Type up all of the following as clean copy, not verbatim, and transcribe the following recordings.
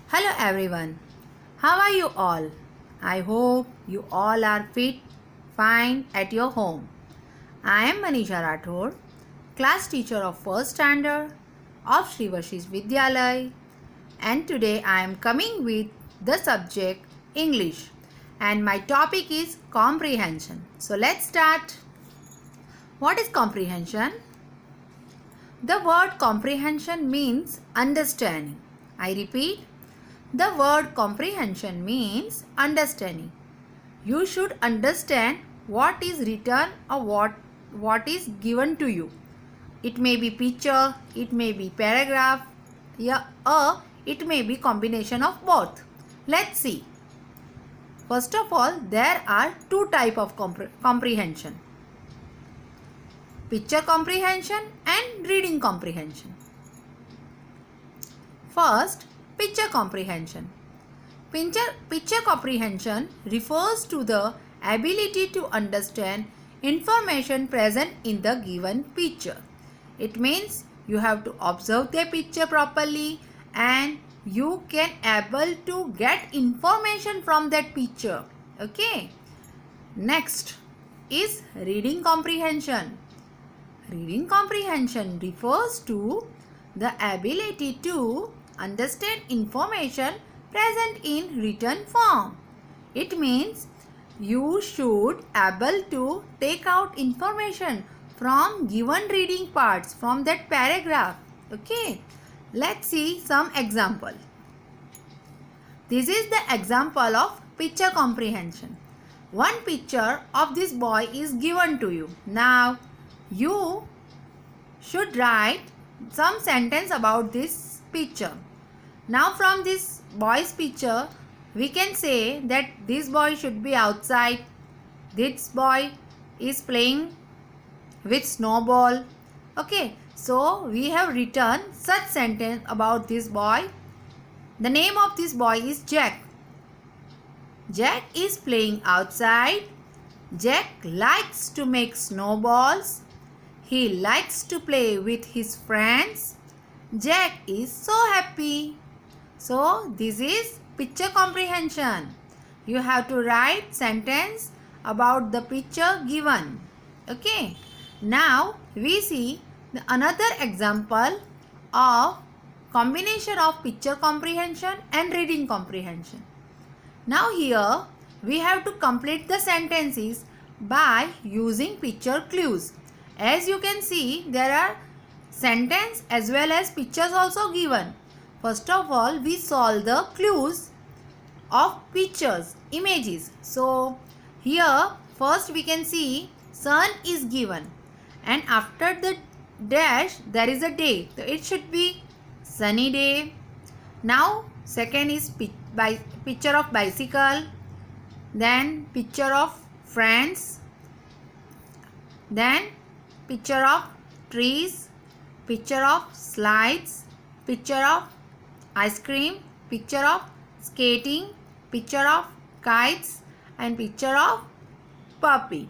Hello everyone. How are you all? I hope you all are fit, fine at your home. I am Manisha Rathod, class teacher of first standard of Sri Vashish Vidyalay, and today I am coming with the subject English, and my topic is comprehension. So let's start. What is comprehension? The word comprehension means understanding. I repeat, the word comprehension means understanding. You should understand what is written or what is given to you. It may be picture, it may be paragraph, yeah, or it may be combination of both. Let's see. First of all, there are two types of comprehension. Picture comprehension and reading comprehension. First, picture comprehension. Picture comprehension refers to the ability to understand information present in the given picture. It means you have to observe the picture properly and you can able to get information from that picture. Okay. Next is reading comprehension. Reading comprehension refers to the ability to understand information present in written form. It means you should able to take out information from given reading parts from that paragraph. Okay, let's see some example. This is the example of picture comprehension. One picture of this boy is given to you. Now you should write some sentence about this picture. Now from this boy's picture, we can say that this boy should be outside. This boy is playing with snowball. Okay, so we have written such sentence about this boy. The name of this boy is Jack. Jack is playing outside. Jack likes to make snowballs. He likes to play with his friends. Jack is so happy. So this is picture comprehension. You have to write sentence about the picture given. Okay. Now we see another example of combination of picture comprehension and reading comprehension. Now here we have to complete the sentences by using picture clues. As you can see, there are sentence as well as pictures also given. First of all, we solve the clues of pictures, images. So here first we can see sun is given and after the dash there is a day. So it should be sunny day. Now second is picture of bicycle, then picture of friends, then picture of trees, picture of slides, picture of ice cream, picture of skating, picture of kites and picture of puppy.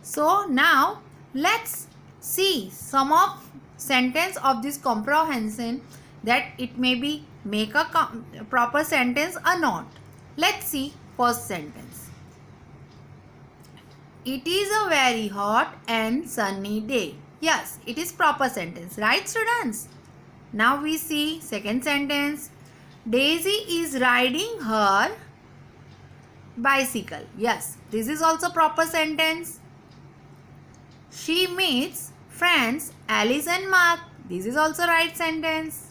So now let's see some of sentence of this comprehension that it may be make a proper sentence or not. Let's see first sentence. It is a very hot and sunny day. Yes, it is proper sentence, right students? Now we see second sentence. Daisy is riding her bicycle. Yes, this is also proper sentence. She meets friends Alice and Mark. This is also right sentence.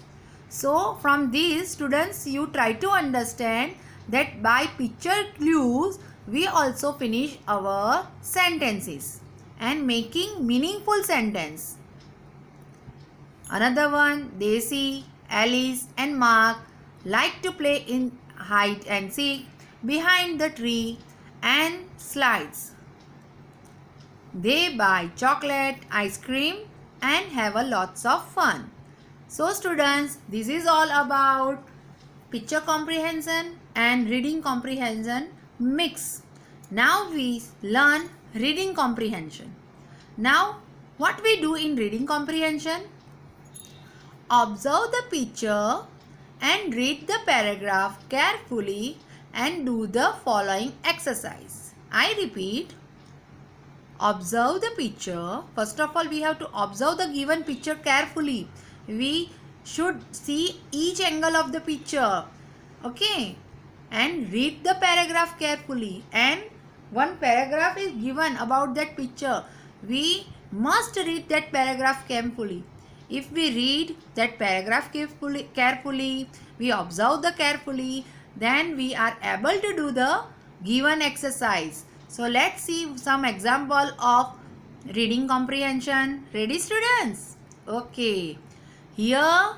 So from these students you try to understand that by picture clues we also finish our sentences and making meaningful sentence. Another one, Daisy, Alice and Mark like to play in hide and seek behind the tree and slides. They buy chocolate, ice cream and have a lots of fun. So students, this is all about picture comprehension and reading comprehension mix. Now we learn reading comprehension. Now what we do in reading comprehension? Observe the picture and read the paragraph carefully and do the following exercise. I repeat, observe the picture. First of all, we have to observe the given picture carefully. We should see each angle of the picture. Okay. And read the paragraph carefully. And one paragraph is given about that picture. We must read that paragraph carefully. If we read that paragraph carefully, we observe the carefully, then we are able to do the given exercise. So let's see some example of reading comprehension. Ready, students? Okay. Here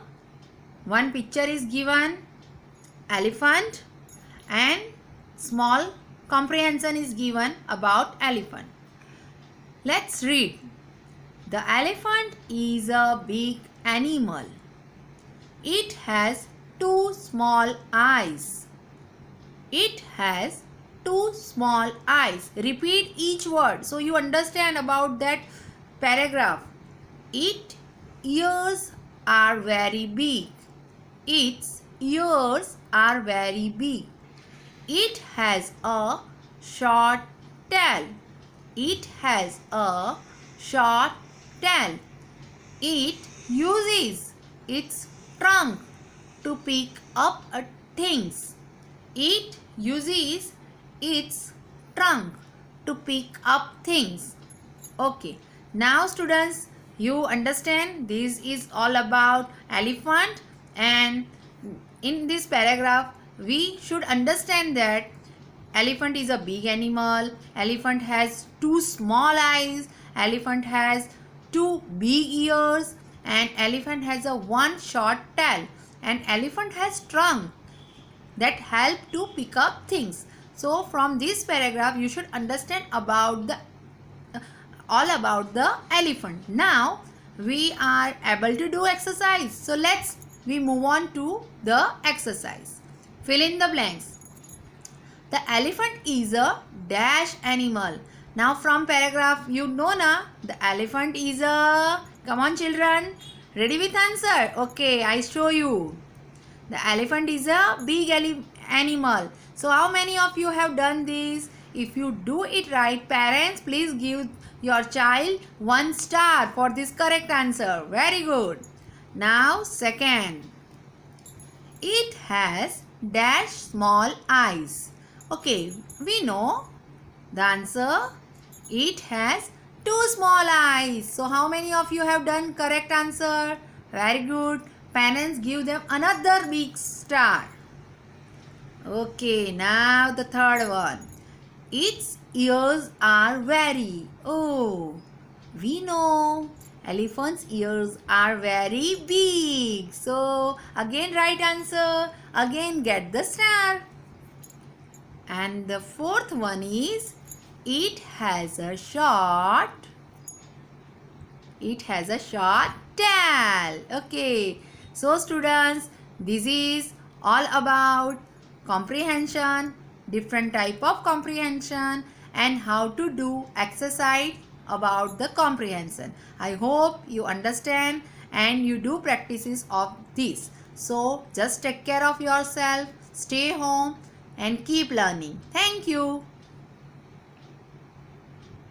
one picture is given, elephant, and small comprehension is given about elephant. Let's read. The elephant is a big animal. It has two small eyes. It has two small eyes. Repeat each word so you understand about that paragraph. Its ears are very big. Its ears are very big. It has a short tail. It has a short tail. It uses its trunk to pick up things. It uses its trunk to pick up things. Okay. Now students, you understand this is all about elephant, and in this paragraph we should understand that elephant is a big animal. Elephant has two small eyes. Elephant has two big ears, and elephant has a one short tail, and elephant has trunk that help to pick up things. So from this paragraph you should understand about the all about the elephant. Now we are able to do exercise. So we move on to the exercise. Fill in the blanks. The elephant is a dash animal. Now from paragraph you know na, the elephant is a, come on children, ready with answer? Okay, I show you. The elephant is a big animal. So how many of you have done this? If you do it right, parents, please give your child 1 star for this correct answer. Very good. Now second, it has dash small eyes. Okay, we know the answer. It has two small eyes. So how many of you have done correct answer? Very good. Parents, give them another big star. Okay, now the third one. Its ears are very. Oh, we know elephant's ears are very big. So again right answer. Again get the star. And the fourth one is, it has a short tail. Okay. So students, this is all about comprehension, different type of comprehension, and how to do exercise about the comprehension. I hope you understand and you do practices of this. So just take care of yourself, stay home and keep learning. Thank you.